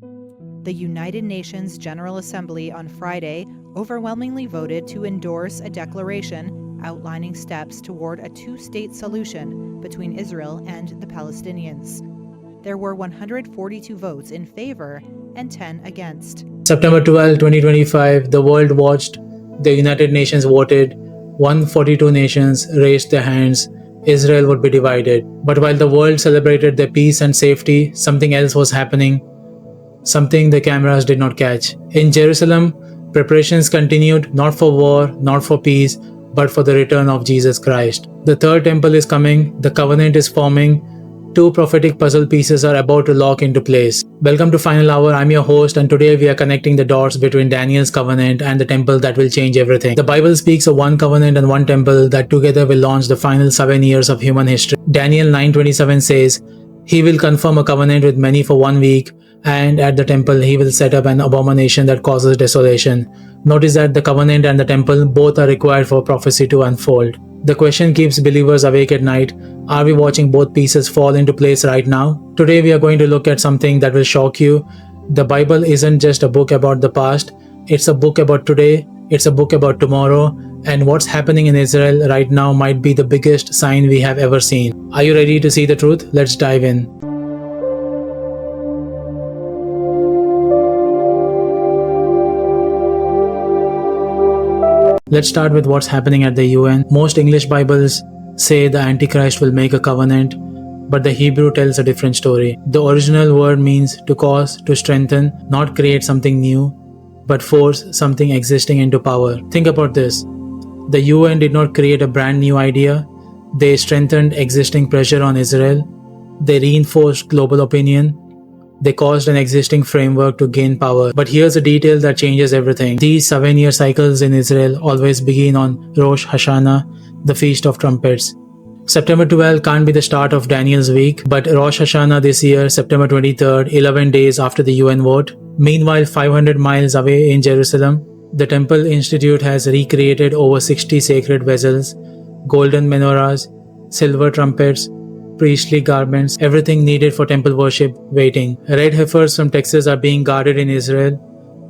The United Nations General Assembly on Friday overwhelmingly voted to endorse a declaration outlining steps toward a two-state solution between Israel and the Palestinians. There were 142 votes in favor and 10 against. September 12, 2025, the world watched. The United Nations voted. 142 nations raised their hands. Israel would be divided. But while the world celebrated their peace and safety, something else was happening. Something the cameras did not catch. In Jerusalem, preparations continued, not for war, not for peace, but for the return of Jesus Christ. The third temple is coming, the covenant is forming, two prophetic puzzle pieces are about to lock into place. Welcome to Final Hour, I'm your host, and today we are connecting the dots between Daniel's covenant and the temple that will change everything. The Bible speaks of one covenant and one temple that together will launch the final 7 years of human history. Daniel 9:27 says, "He will confirm a covenant with many for 1 week, and at the temple he will set up an abomination that causes desolation." Notice that the covenant and the temple both are required for prophecy to unfold. The question keeps believers awake at night. Are we watching both pieces fall into place right now? Today we are going to look at something that will shock you. The Bible isn't just a book about the past, it's a book about today, it's a book about tomorrow, and what's happening in Israel right now might be the biggest sign we have ever seen. Are you ready to see the truth? Let's dive in. Let's start with what's happening at the UN. Most English Bibles say the Antichrist will make a covenant, but the Hebrew tells a different story. The original word means to cause, to strengthen, not create something new, but force something existing into power. Think about this. The UN did not create a brand new idea. They strengthened existing pressure on Israel. They reinforced global opinion. They caused an existing framework to gain power. But here's a detail that changes everything. These 7-year cycles in Israel always begin on Rosh Hashanah, the Feast of Trumpets. September 12 can't be the start of Daniel's week, but Rosh Hashanah this year, September 23rd, 11 days after the UN vote. Meanwhile, 500 miles away in Jerusalem, the Temple Institute has recreated over 60 sacred vessels, golden menorahs, silver trumpets, priestly garments, everything needed for temple worship waiting. Red heifers from Texas are being guarded in Israel.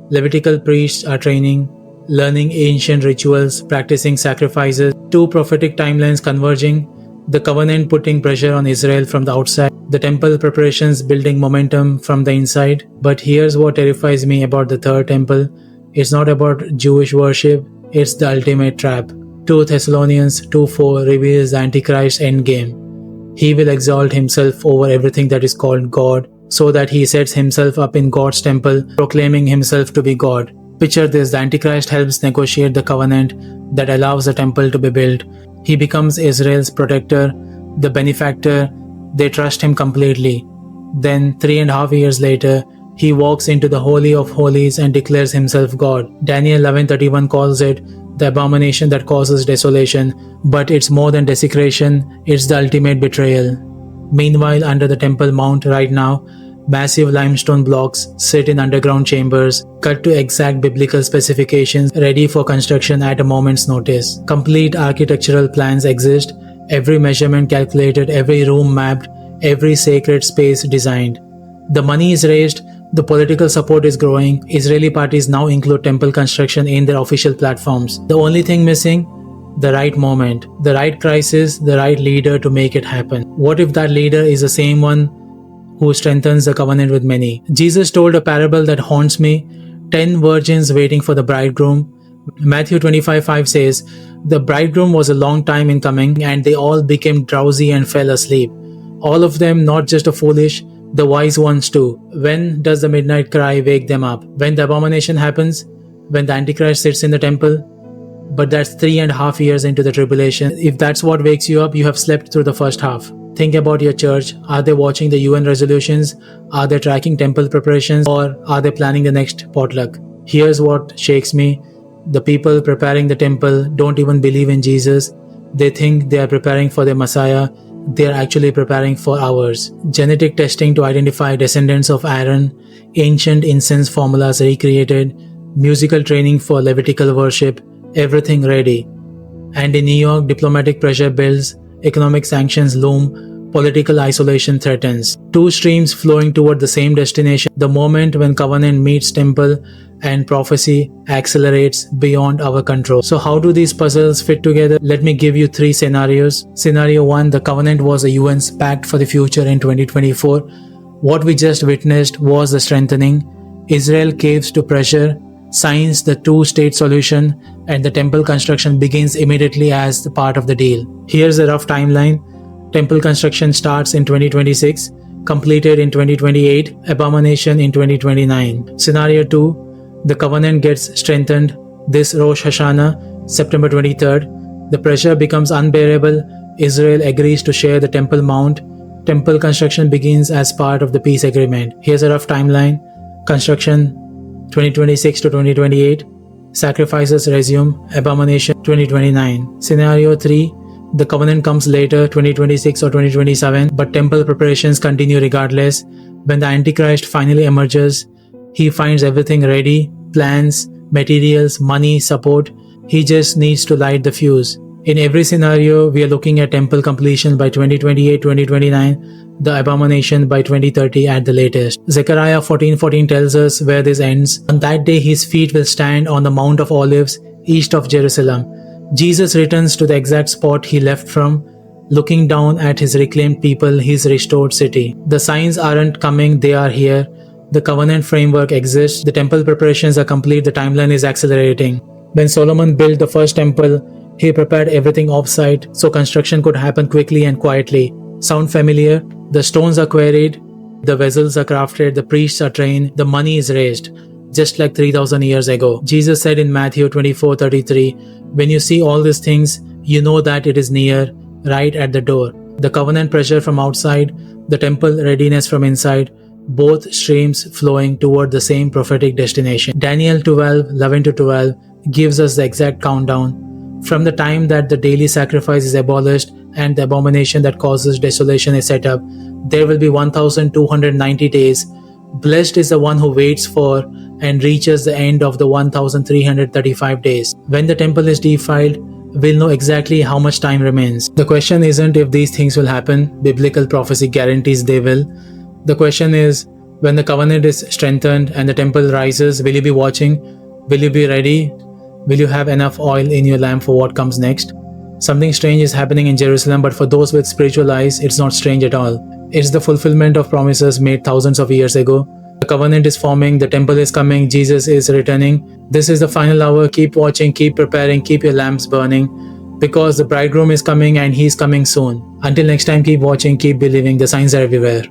Levitical priests are training, learning ancient rituals, practicing sacrifices. Two prophetic timelines converging. The covenant putting pressure on Israel from the outside. The temple preparations building momentum from the inside. But here's what terrifies me about the third temple. It's not about Jewish worship, it's the ultimate trap. 2 Thessalonians 2:4 reveals the Antichrist's endgame. He will exalt himself over everything that is called God, so that he sets himself up in God's temple, proclaiming himself to be God. Picture this, the Antichrist helps negotiate the covenant that allows the temple to be built. He becomes Israel's protector, the benefactor. They trust him completely. Then 3.5 years later, he walks into the Holy of Holies and declares himself God. Daniel 11:31 calls it the abomination that causes desolation, but it's more than desecration, it's the ultimate betrayal. Meanwhile, under the Temple Mount right now, massive limestone blocks sit in underground chambers, cut to exact biblical specifications, ready for construction at a moment's notice. Complete architectural plans exist, every measurement calculated, every room mapped, every sacred space designed. The money is raised, the political support is growing. Israeli parties now include temple construction in their official platforms. The only thing missing? The right moment, the right crisis, the right leader to make it happen. What if that leader is the same one who strengthens the covenant with many? Jesus told a parable that haunts me. 10 virgins waiting for the bridegroom. Matthew 25:5 says, "The bridegroom was a long time in coming, and they all became drowsy and fell asleep. All of them, not just the foolish, the wise ones too." When does the midnight cry wake them up? When the abomination happens? When the Antichrist sits in the temple? But that's 3.5 years into the tribulation. If that's what wakes you up, you have slept through the first half. Think about your church. Are they watching the UN resolutions? Are they tracking temple preparations? Or are they planning the next potluck? Here's what shakes me. The people preparing the temple don't even believe in Jesus. They think they are preparing for their Messiah. They are actually preparing for ours. Genetic testing to identify descendants of Aaron, ancient incense formulas recreated, musical training for Levitical worship, everything ready. And in New York, diplomatic pressure builds, economic sanctions loom, political isolation threatens. Two streams flowing toward the same destination. The moment when covenant meets temple and prophecy accelerates beyond our control. So how do these puzzles fit together? Let me give you three scenarios. Scenario 1, the covenant was a UN's pact for the future in 2024. What we just witnessed was the strengthening. Israel caves to pressure, signs the two-state solution, and the temple construction begins immediately as the part of the deal. Here's a rough timeline. Temple construction starts in 2026, completed in 2028, abomination in 2029. Scenario 2, the covenant gets strengthened this Rosh Hashanah, September 23rd. The pressure becomes unbearable. Israel agrees to share the Temple Mount. Temple construction begins as part of the peace agreement. Here's a rough timeline. Construction 2026 to 2028. Sacrifices resume. Abomination 2029. Scenario 3. The covenant comes later, 2026 or 2027, but temple preparations continue regardless. When the Antichrist finally emerges, he finds everything ready, plans, materials, money, support. He just needs to light the fuse. In every scenario, we are looking at temple completion by 2028, 2029, the abomination by 2030 at the latest. Zechariah 14:14 tells us where this ends. On that day, his feet will stand on the Mount of Olives, east of Jerusalem. Jesus returns to the exact spot he left from, looking down at his reclaimed people, his restored city. The signs aren't coming, they are here. The covenant framework exists, the temple preparations are complete, the timeline is accelerating. When Solomon built the first temple, he prepared everything off-site so construction could happen quickly and quietly. Sound familiar? The stones are quarried, the vessels are crafted, the priests are trained, the money is raised, just like 3,000 years ago. Jesus said in Matthew 24:33, when you see all these things, you know that it is near, right at the door. The covenant pressure from outside, the temple readiness from inside, both streams flowing toward the same prophetic destination. Daniel 12:11-12 gives us the exact countdown. From the time that the daily sacrifice is abolished and the abomination that causes desolation is set up, there will be 1,290 days. Blessed is the one who waits for and reaches the end of the 1,335 days. When the temple is defiled, we'll know exactly how much time remains. The question isn't if these things will happen. Biblical prophecy guarantees they will. The question is, when the covenant is strengthened and the temple rises, will you be watching? Will you be ready? Will you have enough oil in your lamp for what comes next? Something strange is happening in Jerusalem, but for those with spiritual eyes, it's not strange at all. It's the fulfillment of promises made thousands of years ago. The covenant is forming, the temple is coming, Jesus is returning. This is the final hour. Keep watching, keep preparing, keep your lamps burning, because the bridegroom is coming and he's coming soon. Until next time, keep watching, keep believing. The signs are everywhere.